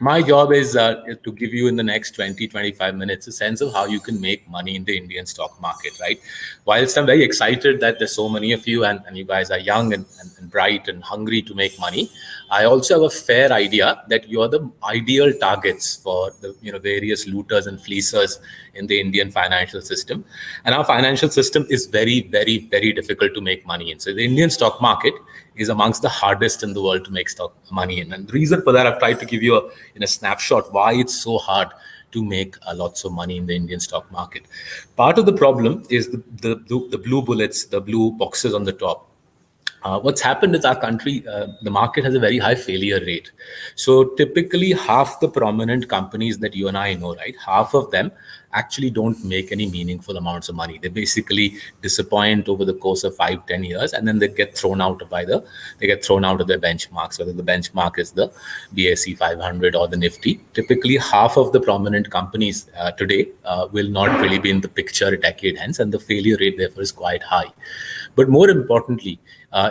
My job is to give you in the next 20-25 minutes a sense of how you can make money in the Indian stock market, right? Whilst I'm very excited that there's so many of you and you guys are young and bright and hungry to make money, I also have a fair idea that you're the ideal targets for the various looters and fleecers in the Indian financial system. And our financial system is very, very, very difficult to make money in. So the Indian stock market is amongst the hardest in the world to make stock money in. And the reason for that, I've tried to give you in a snapshot why it's so hard to make lots of money in the Indian stock market. Part of the problem is the blue bullets, the blue boxes on the top. What's happened is our country, the market has a very high failure rate. So typically half the prominent companies that you and I know, right, half of them actually don't make any meaningful amounts of money. They basically disappoint over the course of 5-10 years, and then they get thrown out of their benchmarks, whether the benchmark is the BSE 500 or the Nifty. Typically half of the prominent companies today will not really be in the picture a decade hence, and the failure rate therefore is quite high. But more importantly,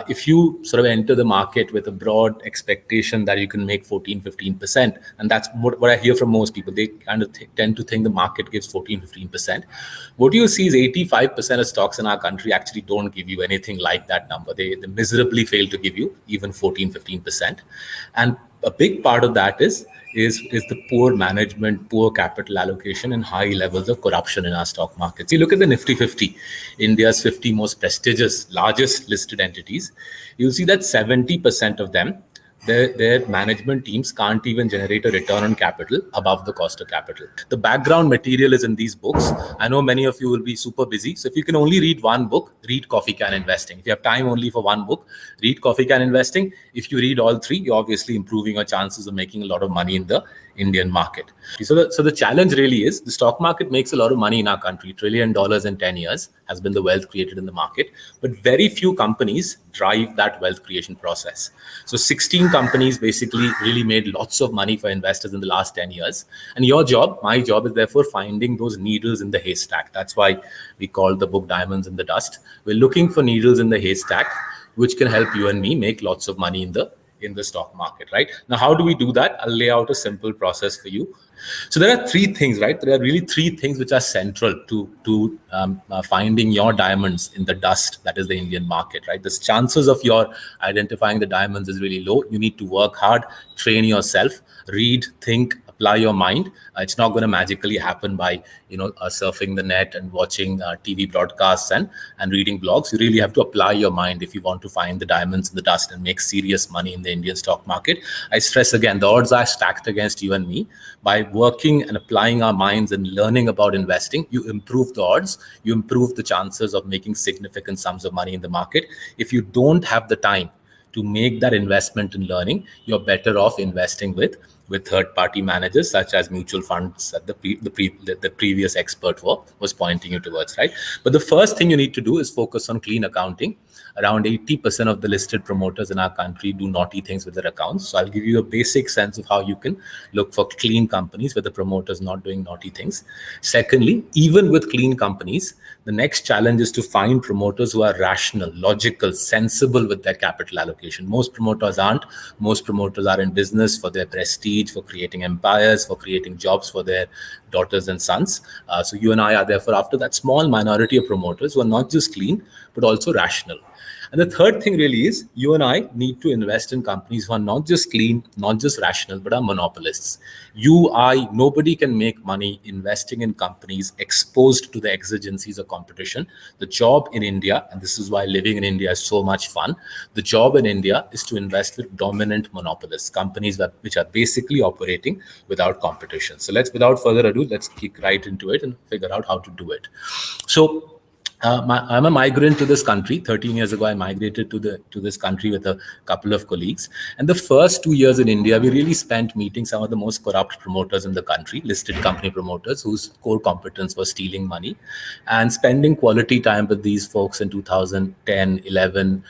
if you sort of enter the market with a broad expectation that you can make 14-15%, and that's what I hear from most people, they kind of tend to think the market gives 14-15%. What you see is 85% of stocks in our country actually don't give you anything like that number. They miserably fail to give you even 14-15%. And a big part of that is the poor management, poor capital allocation, and high levels of corruption in our stock markets. You look at the Nifty 50, India's 50 most prestigious, largest listed entities, you'll see that 70% of them, their management teams can't even generate a return on capital above the cost of capital. The background material is in these books. I know many of you will be super busy. So if you can only read one book, read Coffee Can Investing. If you have time only for one book, read Coffee Can Investing. If you read all three, you're obviously improving your chances of making a lot of money in the Indian market. So the challenge really is the stock market makes a lot of money in our country. $1 trillion in 10 years has been the wealth created in the market, but very few companies drive that wealth creation process. So 16 companies basically really made lots of money for investors in the last 10 years. And your job, my job, is therefore finding those needles in the haystack. That's why we call the book Diamonds in the Dust. We're looking for needles in the haystack, which can help you and me make lots of money in the stock market, right? Now, how do we do that? I'll lay out a simple process for you. So there are three things, right? There are really three things which are central to finding your diamonds in the dust, that is the Indian market, right? The chances of your identifying the diamonds is really low. You need to work hard, train yourself, read, think, apply your mind. It's not going to magically happen by surfing the net and watching TV broadcasts and reading blogs. You really have to apply your mind if you want to find the diamonds in the dust and make serious money in the Indian stock market. I stress again, the odds are stacked against you and me. By working and applying our minds and learning about investing, you improve the odds, you improve the chances of making significant sums of money in the market. If you don't have the time to make that investment in learning, you're better off investing with third-party managers such as mutual funds that the previous expert was pointing you towards, right? But the first thing you need to do is focus on clean accounting. Around 80% of the listed promoters in our country do naughty things with their accounts. So I'll give you a basic sense of how you can look for clean companies where the promoter's not doing naughty things. Secondly, even with clean companies, the next challenge is to find promoters who are rational, logical, sensible with their capital allocation. Most promoters aren't. Most promoters are in business for their prestige, for creating empires, for creating jobs for their daughters and sons. So you and I are therefore after that small minority of promoters who are not just clean, but also rational. And the third thing really is you and I need to invest in companies who are not just clean, not just rational, but are monopolists. Nobody can make money investing in companies exposed to the exigencies of competition. The job in India, and this is why living in India is so much fun, the job in India is to invest with dominant monopolists, companies which are basically operating without competition. So without further ado, let's kick right into it and figure out how to do it. So I'm a migrant to this country. 13 years ago, I migrated to this country with a couple of colleagues. And the first 2 years in India, we really spent meeting some of the most corrupt promoters in the country, listed company promoters whose core competence was stealing money, and spending quality time with these folks in 2009, 10, 11,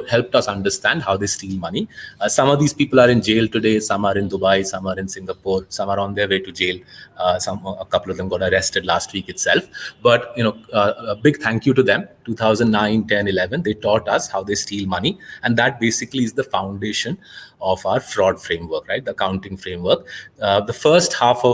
helped us understand how they steal money. Some of these people are in jail today. Some are in Dubai. Some are in Singapore. Some are on their way to jail. A couple of them got arrested last week itself. But a big thank you to them. 2009, 10, 11, they taught us how they steal money, and that basically is the foundation of our fraud framework, right? The accounting framework. The first half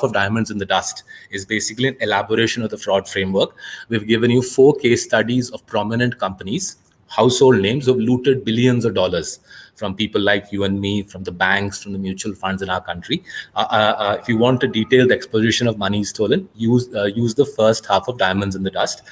of Diamonds in the Dust is basically an elaboration of the fraud framework. We've given you 4 case studies of prominent companies, household names who have looted billions of dollars from people like you and me, from the banks, from the mutual funds in our country. If you want a detailed exposition of money stolen, use the first half of Diamonds in the Dust.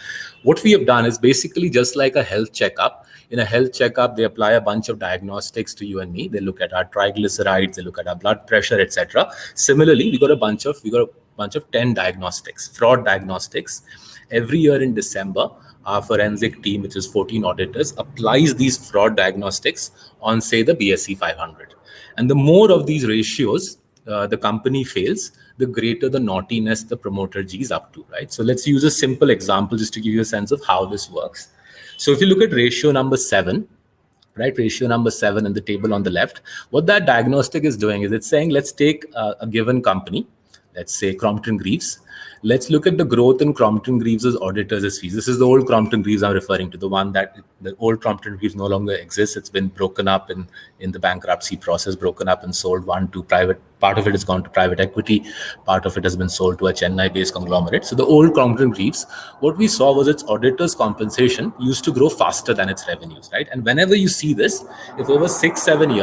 What we have done is basically just like a health checkup. In a health checkup, they apply a bunch of diagnostics to you and me. They look at our triglycerides, they look at our blood pressure, etc. Similarly, we got a bunch of 10 diagnostics, fraud diagnostics. Every year in December, our forensic team, which is 14 auditors, applies these fraud diagnostics on, say, the BSE 500. And the more of these ratios the company fails, the greater the naughtiness the promoter G is up to, right? So let's use a simple example just to give you a sense of how this works. So if you look at ratio number 7, right, ratio number 7 in the table on the left, what that diagnostic is doing is it's saying, let's take a given company, let's say Crompton Greaves. Let's look at the growth in Crompton Greaves' auditors' fees. This is the old Crompton Greaves I'm referring to, the one that the old Crompton Greaves no longer exists. It's been broken up in the bankruptcy process, broken up and sold one to private. Part of it has gone to private equity. Part of it has been sold to a Chennai-based conglomerate. So the old Crompton Greaves, what we saw was its auditors' compensation used to grow faster than its revenues, right? And whenever you see this, if over 6-7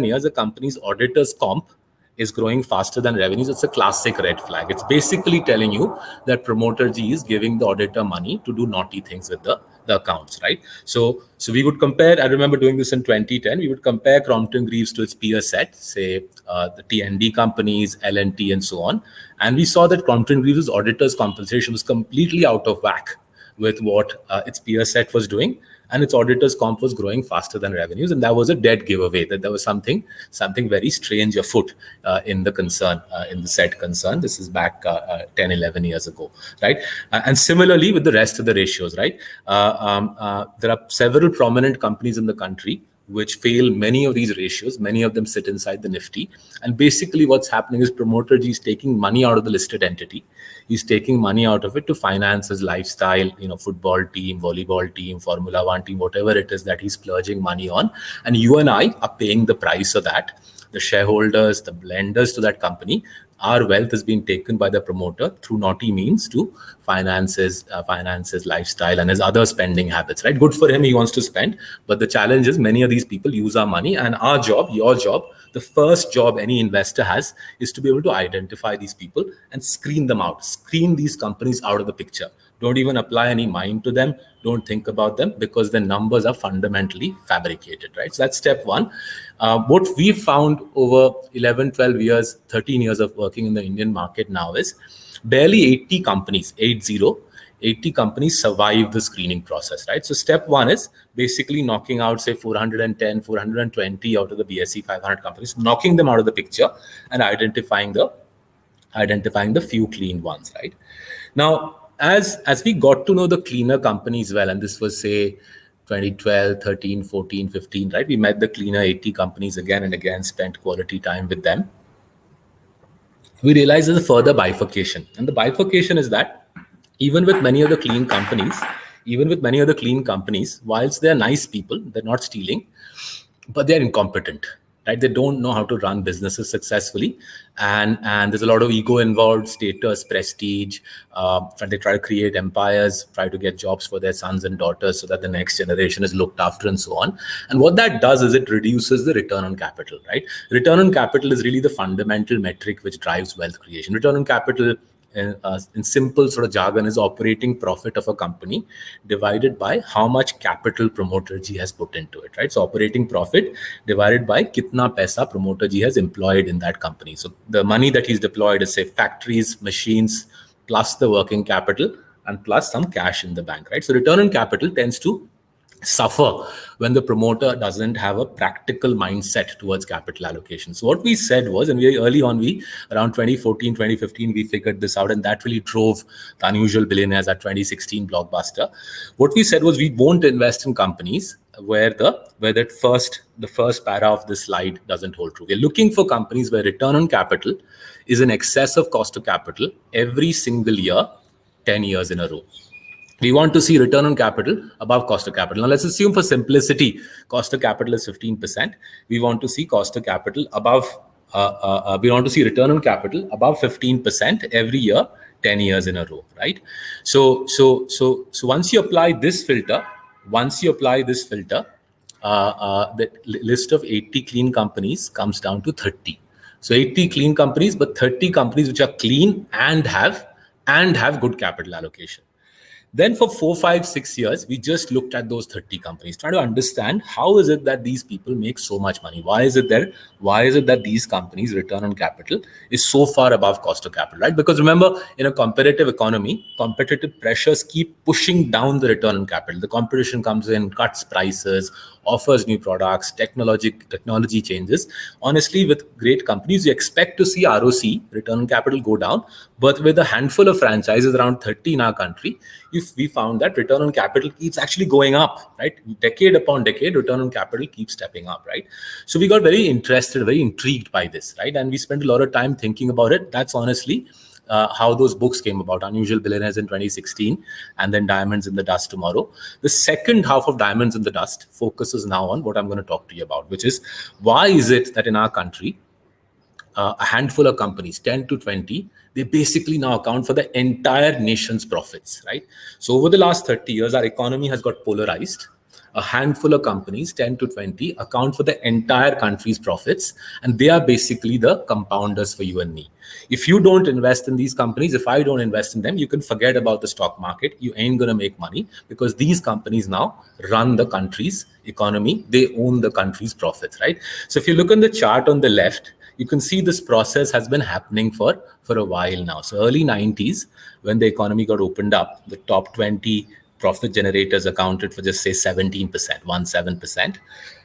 years, a company's auditors' comp is growing faster than revenues, it's a classic red flag. It's basically telling you that promoter G is giving the auditor money to do naughty things with the accounts, right? So we would compare, I remember doing this in 2010, we would compare Crompton Greaves to its peer set, say the T&D companies, L&T and so on. And we saw that Crompton Greaves' auditors' compensation was completely out of whack with what its peer set was doing, and its auditors' comp was growing faster than revenues, and that was a dead giveaway that there was something very strange afoot in the concern, in the said concern. This is back 10, 11 years ago, right? And similarly with the rest of the ratios, right? There are several prominent companies in the country which fail many of these ratios. Many of them sit inside the Nifty. And basically what's happening is promoter G is taking money out of the listed entity. He's taking money out of it to finance his lifestyle, football team, volleyball team, Formula One team, whatever it is that he's splurging money on. And you and I are paying the price of that. The shareholders, the lenders to that company, our wealth is being taken by the promoter through naughty means to finance his lifestyle and his other spending habits, right? Good for him, he wants to spend. But the challenge is many of these people use our money, and our job, your job, the first job any investor has is to be able to identify these people and screen them out, screen these companies out of the picture. Don't even apply any mind to them. Don't think about them, because the numbers are fundamentally fabricated, right? So that's step one. What we've found over 11, 12 years, 13 years of working in the Indian market now is barely 80 companies, 80 companies survive the screening process, right? So step one is basically knocking out, say, 410, 420 out of the BSE 500 companies, knocking them out of the picture and identifying the few clean ones, right? Now, as we got to know the cleaner companies well, and this was, say, 2012, 13, 14, 15, right? We met the cleaner 80 companies again and again, spent quality time with them. We realized there's a further bifurcation. And the bifurcation is that even with many of the clean companies, whilst they're nice people, they're not stealing, but they're incompetent. Right? They don't know how to run businesses successfully, and there's a lot of ego involved, status, prestige. They try to create empires, try to get jobs for their sons and daughters so that the next generation is looked after and so on. And what that does is it reduces the return on capital. Right? Return on capital is really the fundamental metric which drives wealth creation. Return on capital, in simple sort of jargon, is operating profit of a company divided by how much capital promoter G has put into it, right? So operating profit divided by kitna paisa promoter G has employed in that company. So the money that he's deployed is, say, factories, machines, plus the working capital and plus some cash in the bank, right? So return on capital tends to suffer when the promoter doesn't have a practical mindset towards capital allocation. So what we said was, and we early on, we around 2014, 2015, we figured this out, and that really drove the Unusual Billionaires, at 2016 blockbuster. What we said was, we won't invest in companies where the first para of this slide doesn't hold true. We're looking for companies where return on capital is in excess of cost of capital every single year, 10 years in a row. We want to see return on capital above cost of capital. Now, let's assume for simplicity, cost of capital is 15%. We want to see cost of capital above, we want to see return on capital above 15% every year, 10 years in a row, right? So once you apply this filter, the list of 80 clean companies comes down to 30. So 80 clean companies, but 30 companies which are clean and have good capital allocation. Then for 4, 5, 6 years, we just looked at those 30 companies, trying to understand how is it that these people make so much money? Why is it that these companies' return on capital is so far above cost of capital, right? Because remember, in a competitive economy, competitive pressures keep pushing down the return on capital. The competition comes in, cuts prices, offers new products, technology changes. Honestly, with great companies, you expect to see ROC, return on capital, go down. But with a handful of franchises, around 30 in our country, we found that return on capital keeps actually going up, right? Decade upon decade, return on capital keeps stepping up, right? So we got very interested, very intrigued by this, right? And we spent a lot of time thinking about it. That's honestly how those books came about. Unusual Billionaires in 2016, and then Diamonds in the Dust tomorrow. The second half of Diamonds in the Dust focuses now on what I'm going to talk to you about, which is, why is it that in our country, a handful of companies, 10 to 20, they basically now account for the entire nation's profits, right? So over the last 30 years, our economy has got polarized. A handful of companies, 10 to 20, account for the entire country's profits, and they are basically the compounders for you and me. If you don't invest in these companies, if I don't invest in them, you can forget about the stock market. You ain't going to make money, because these companies now run the country's economy. They own the country's profits, right? So if you look on the chart on the left, you can see this process has been happening for a while now. So early 90s, when the economy got opened up, the top 20 profit generators accounted for just say 17%, 17%.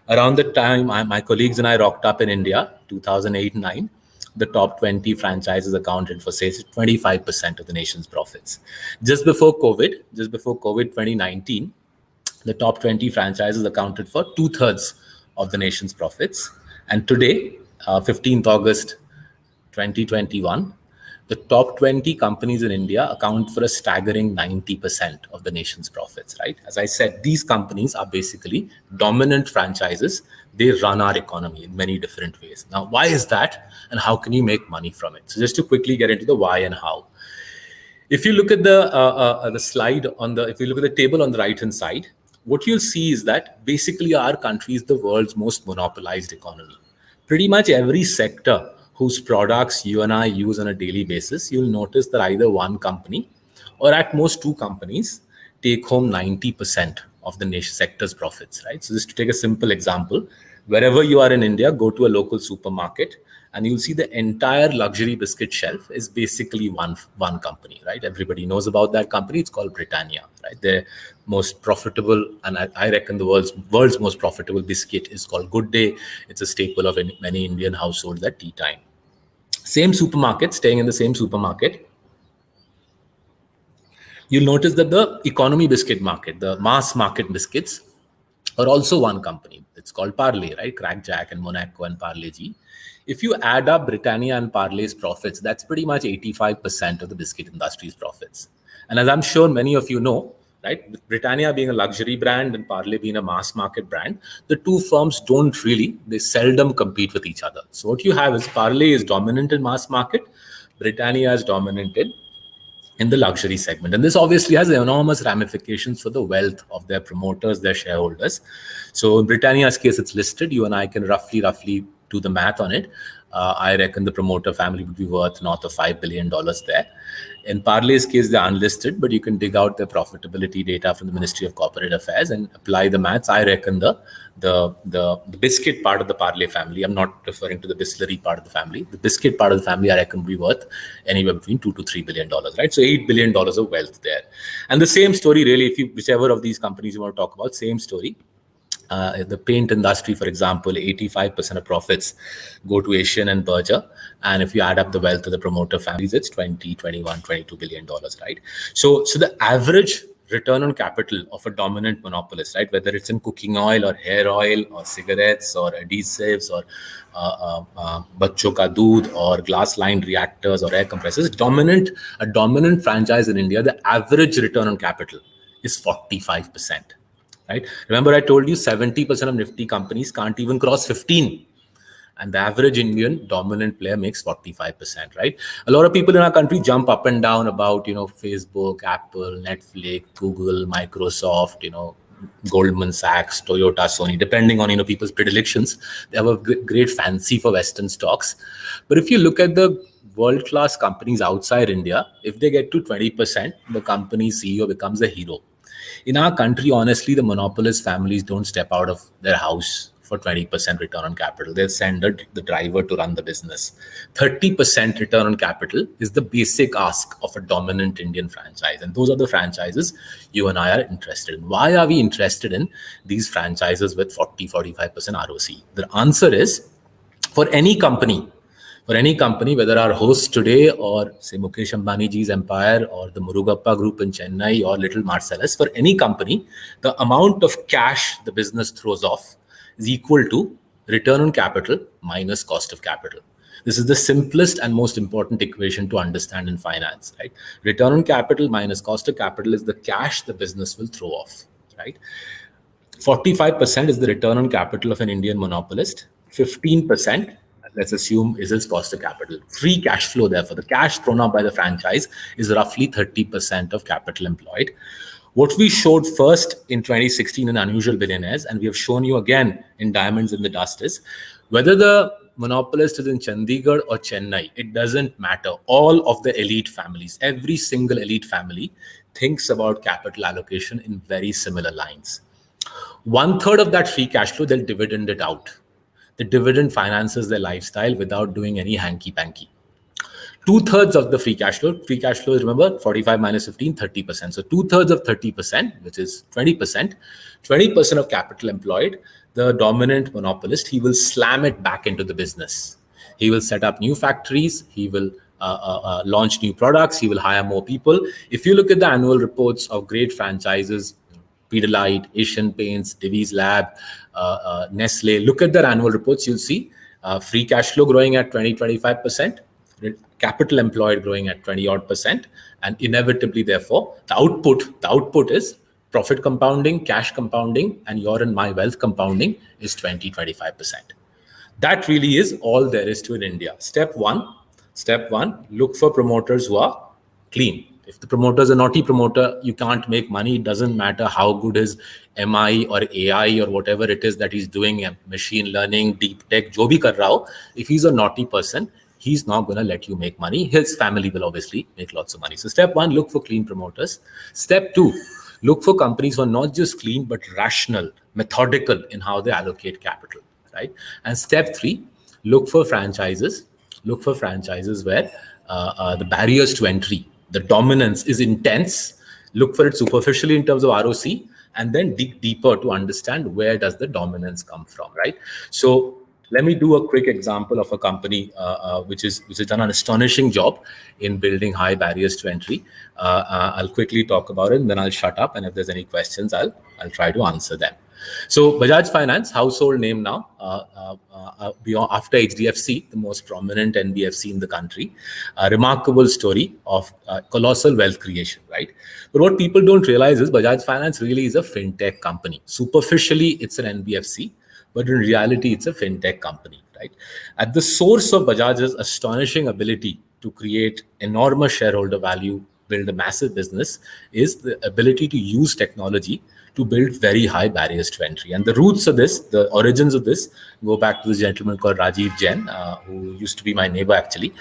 Around the time my colleagues and I rocked up in India, 2008-9, the top 20 franchises accounted for say 25% of the nation's profits. Just before COVID, 2019, the top 20 franchises accounted for 2/3 of the nation's profits. And today, 15th August 2021, the top 20 companies in India account for a staggering 90% of the nation's profits, right? As I said, these companies are basically dominant franchises. They run our economy in many different ways. Now, why is that? And how can you make money from it? So just to quickly get into the why and how. If you look at the slide if you look at the table on the right-hand side, what you'll see is that basically our country is the world's most monopolized economy. Pretty much every sector whose products you and I use on a daily basis, you'll notice that either one company or at most two companies take home 90% of the nation sector's profits, right? So just to take a simple example, wherever you are in India, go to a local supermarket and you'll see the entire luxury biscuit shelf is basically one company, right? Everybody knows about that company. It's called Britannia, right? Their most profitable, and I reckon the world's most profitable biscuit is called Good Day. It's a staple of many Indian households at tea time. Same supermarket, staying in the same supermarket, you'll notice that the economy biscuit market, the mass market biscuits, are also one company. It's called Parle, right? Crackjack and Monaco and Parle G. If you add up Britannia and Parle's profits, that's pretty much 85% of the biscuit industry's profits. And as I'm sure many of you know, right, Britannia being a luxury brand and Parle being a mass market brand, the two firms they seldom compete with each other. So what you have is Parle is dominant in mass market, Britannia is dominant in the luxury segment. And this obviously has enormous ramifications for the wealth of their promoters, their shareholders. So in Britannia's case, it's listed. You and I can roughly do the math on it. I reckon the promoter family would be worth north of $5 billion there. In Parlay's case, they're unlisted, but you can dig out their profitability data from the Ministry of Corporate Affairs and apply the maths. I reckon the biscuit part of the Parley family, I'm not referring to the distillery part of the family, the biscuit part of the family, I reckon, will be worth anywhere between $2 to $3 billion, right? So $8 billion of wealth there. And the same story, really, if you, whichever of these companies you want to talk about, same story. The paint industry, for example, 85% of profits go to Asian and Berger. And if you add up the wealth of the promoter families, it's 20, 21, $22 billion, right? So the average return on capital of a dominant monopolist, right, whether it's in cooking oil or hair oil or cigarettes or adhesives or bachcho ka doodh or glass lined reactors or air compressors, a dominant franchise in India, the average return on capital is 45%. Right? Remember, I told you 70% of Nifty companies can't even cross 15. And the average Indian dominant player makes 45%, right? A lot of people in our country jump up and down about, Facebook, Apple, Netflix, Google, Microsoft, Goldman Sachs, Toyota, Sony, depending on, people's predilections. They have a great fancy for Western stocks. But if you look at the world-class companies outside India, if they get to 20%, the company's CEO becomes a hero. In our country, honestly, the monopolist families don't step out of their house for 20% return on capital. They'll send the driver to run the business. 30% return on capital is the basic ask of a dominant Indian franchise. And those are the franchises you and I are interested in. Why are we interested in these franchises with 40-45% ROC? The answer is, for any company, whether our host today or say Mukesh Ambaniji's empire or the Murugappa group in Chennai or Little Marcellus, for any company, the amount of cash the business throws off is equal to return on capital minus cost of capital. This is the simplest and most important equation to understand in finance, right? Return on capital minus cost of capital is the cash the business will throw off, right? 45% is the return on capital of an Indian monopolist. 15%, let's assume, is its cost of capital. Free cash flow, therefore, the cash thrown out by the franchise is roughly 30% of capital employed. What we showed first in 2016 in Unusual Billionaires, and we have shown you again in Diamonds in the Dust, is whether the monopolist is in Chandigarh or Chennai, it doesn't matter. All of the elite families, every single elite family thinks about capital allocation in very similar lines. 1/3 of that free cash flow, they'll dividend it out. The dividend finances their lifestyle without doing any hanky-panky. 2/3 of the free cash flow is, remember, 45 minus 15, 30%. So 2/3 of 30%, which is 20%, 20% of capital employed, the dominant monopolist, he will slam it back into the business. He will set up new factories. He will launch new products. He will hire more people. If you look at the annual reports of great franchises, Pidilite, Asian Paints, Divi's Lab, Nestle, look at their annual reports, you'll see free cash flow growing at 20-25%, capital employed growing at 20-odd%, and inevitably, therefore, the output is profit compounding, cash compounding, and your and my wealth compounding is 20-25%. That really is all there is to in India. Step one, look for promoters who are clean. If the promoter is a naughty promoter, you can't make money. It doesn't matter how good his MI or AI or whatever it is that he's doing, machine learning, deep tech, jo bhi kar raha ho. If he's a naughty person, he's not going to let you make money. His family will obviously make lots of money. So step one, look for clean promoters. Step two, look for companies who are not just clean, but rational, methodical in how they allocate capital, right? And step three, look for franchises where the barriers to entry, the dominance is intense. Look for it superficially in terms of ROC, and then dig deeper to understand where does the dominance come from, right? So let me do a quick example of a company which has done an astonishing job in building high barriers to entry. I'll quickly talk about it, and then I'll shut up. And if there's any questions, I'll try to answer them. So Bajaj Finance, household name now, after HDFC, the most prominent NBFC in the country. A remarkable story of colossal wealth creation, right? But what people don't realize is Bajaj Finance really is a fintech company. Superficially, it's an NBFC, but in reality, it's a fintech company, right? At the source of Bajaj's astonishing ability to create enormous shareholder value build a massive business is the ability to use technology to build very high barriers to entry. And the roots of this, the origins of this, go back to this gentleman called Rajiv Jain, who used to be my neighbor actually.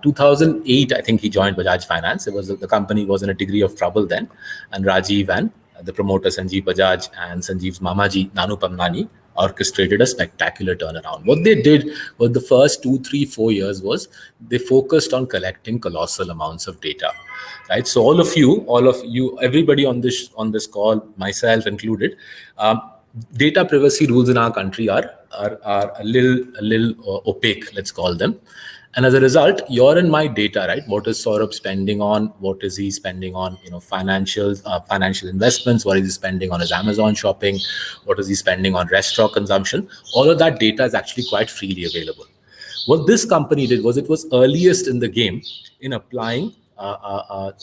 2008, I think he joined Bajaj Finance. The company was in a degree of trouble then, and Rajiv and the promoter Sanjeev Bajaj and Sanjeev's Mamaji Nanu Pamnani orchestrated a spectacular turnaround. What they did was the first 2, 3, 4 years was they focused on collecting colossal amounts of data, right? So all of you, everybody on this call, myself included, data privacy rules in our country are a little opaque, let's call them. And as a result, your and my data, right? What is Saurabh spending on? What is he spending on? Financial investments. What is he spending on his Amazon shopping? What is he spending on restaurant consumption? All of that data is actually quite freely available. What this company did was it was earliest in the game in applying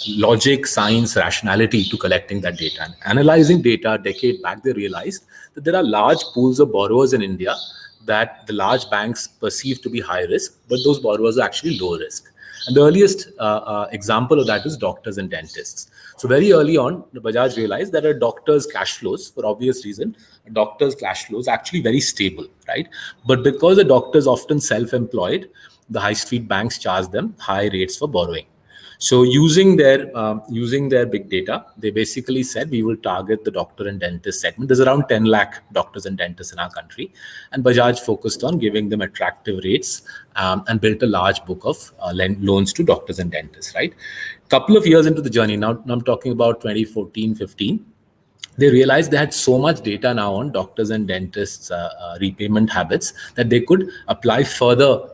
logic, science, rationality to collecting that data. And analyzing data a decade back, they realized that there are large pools of borrowers in India that the large banks perceive to be high risk, but those borrowers are actually low risk. And the earliest example of that is doctors and dentists. So very early on, the Bajaj realized that a doctor's cash flows, for obvious reason, a doctor's cash flows are actually very stable, right? But because the doctors often self-employed, the high street banks charge them high rates for borrowing. So using their big data, they basically said we will target the doctor and dentist segment. There's around 10 lakh doctors and dentists in our country, and Bajaj focused on giving them attractive rates and built a large book of loans to doctors and dentists. Right, couple of years into the journey, now I'm talking about 2014, 15. They realized they had so much data now on doctors and dentists' repayment habits that they could apply further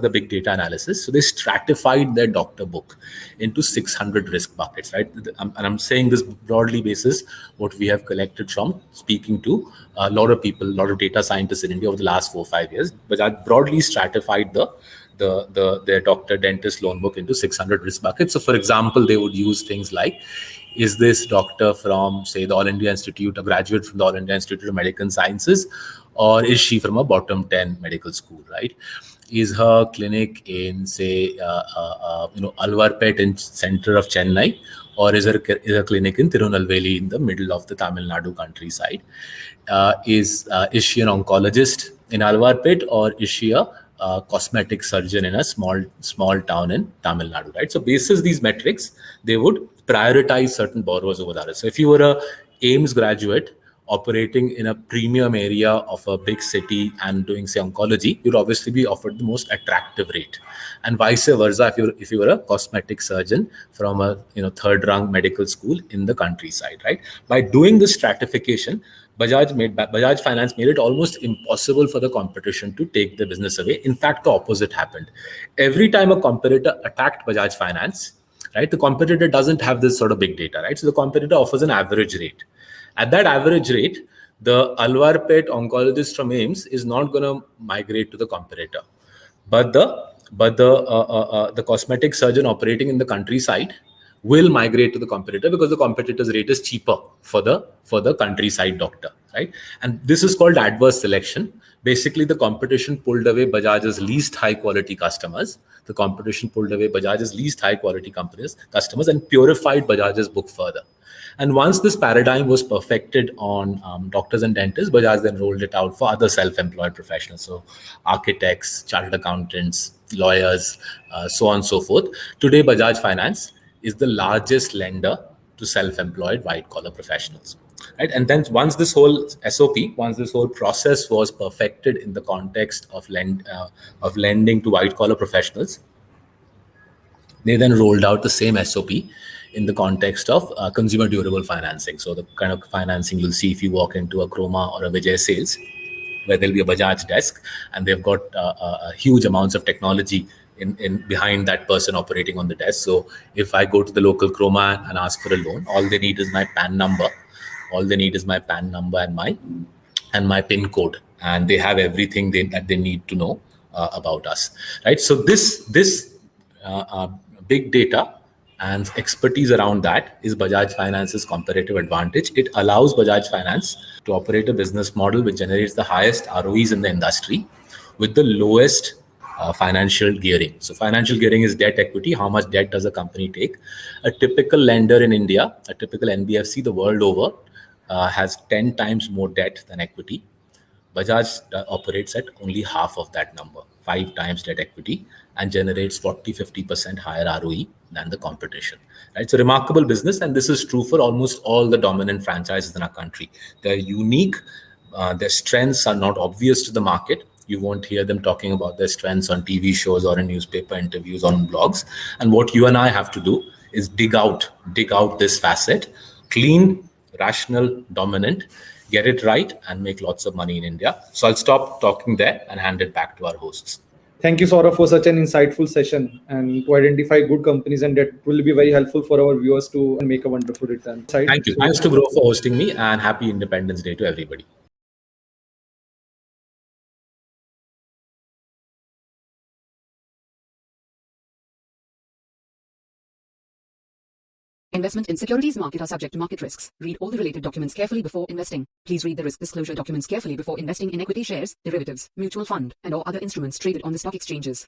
big data analysis. So they stratified their doctor book into 600 risk buckets, right? And I'm saying this broadly basis what we have collected from speaking to a lot of people, a lot of data scientists in India over the last 4 or 5 years. But I broadly stratified their doctor dentist loan book into 600 risk buckets. So for example, they would use things like, is this doctor from, say, the All India Institute, a graduate from the All India Institute of Medical Sciences, or is she from a bottom 10 medical school, right? Is her clinic in, say, Alvarpet in center of Chennai, or is her clinic in Tirunelveli in the middle of the Tamil Nadu countryside? Is she an oncologist in Alvarpet, or is she a cosmetic surgeon in a small town in Tamil Nadu, right? So basis these metrics, they would prioritize certain borrowers over others. So if you were a AIIMS graduate operating in a premium area of a big city and doing, say, oncology, you'd obviously be offered the most attractive rate. And vice versa, if you were a cosmetic surgeon from a third-rung medical school in the countryside, right? By doing this stratification, Bajaj Finance made it almost impossible for the competition to take the business away. In fact, the opposite happened. Every time a competitor attacked Bajaj Finance, right, the competitor doesn't have this sort of big data, right? So the competitor offers an average rate. At that average rate, the Alvarpet oncologist from AIIMS is not going to migrate to the competitor, but the cosmetic surgeon operating in the countryside will migrate to the competitor because the competitor's rate is cheaper for the countryside doctor, right? And this is called adverse selection. Basically, the competition pulled away Bajaj's least high quality customers. The competition pulled away Bajaj's least high quality customers and purified Bajaj's book further. And once this paradigm was perfected on doctors and dentists, Bajaj then rolled it out for other self-employed professionals. So architects, chartered accountants, lawyers, so on and so forth. Today, Bajaj Finance is the largest lender to self-employed white-collar professionals. Right? And then once this whole SOP, once this whole process was perfected in the context of lending to white-collar professionals, they then rolled out the same SOP in the context of consumer durable financing. So the kind of financing you'll see if you walk into a Croma or a Vijay Sales, where there'll be a Bajaj desk, and they've got huge amounts of technology in behind that person operating on the desk. So if I go to the local Croma and ask for a loan, all they need is my PAN number. All they need is my PAN number and my PIN code, and they have everything that they need to know about us, right? So this big data and expertise around that is Bajaj Finance's competitive advantage. It allows Bajaj Finance to operate a business model which generates the highest ROEs in the industry with the lowest financial gearing. So financial gearing is debt equity. How much debt does a company take? A typical lender in India, a typical NBFC the world over, has 10 times more debt than equity. Bajaj operates at only half of that number, 5 times debt equity, and generates 40-50% higher ROE than the competition. Right? It's a remarkable business, and this is true for almost all the dominant franchises in our country. They're unique. Their strengths are not obvious to the market. You won't hear them talking about their strengths on TV shows or in newspaper interviews or on blogs. And what you and I have to do is dig out this facet, clean, rational, dominant, get it right, and make lots of money in India. So I'll stop talking there and hand it back to our hosts. Thank you, Saurabh, for such an insightful session and to identify good companies, and that will be very helpful for our viewers to make a wonderful return. Thank you. Thanks to Grow for hosting me, and happy Independence Day to everybody. Investment in securities market are subject to market risks. Read all the related documents carefully before investing. Please read the risk disclosure documents carefully before investing in equity shares, derivatives, mutual fund, and or other instruments traded on the stock exchanges.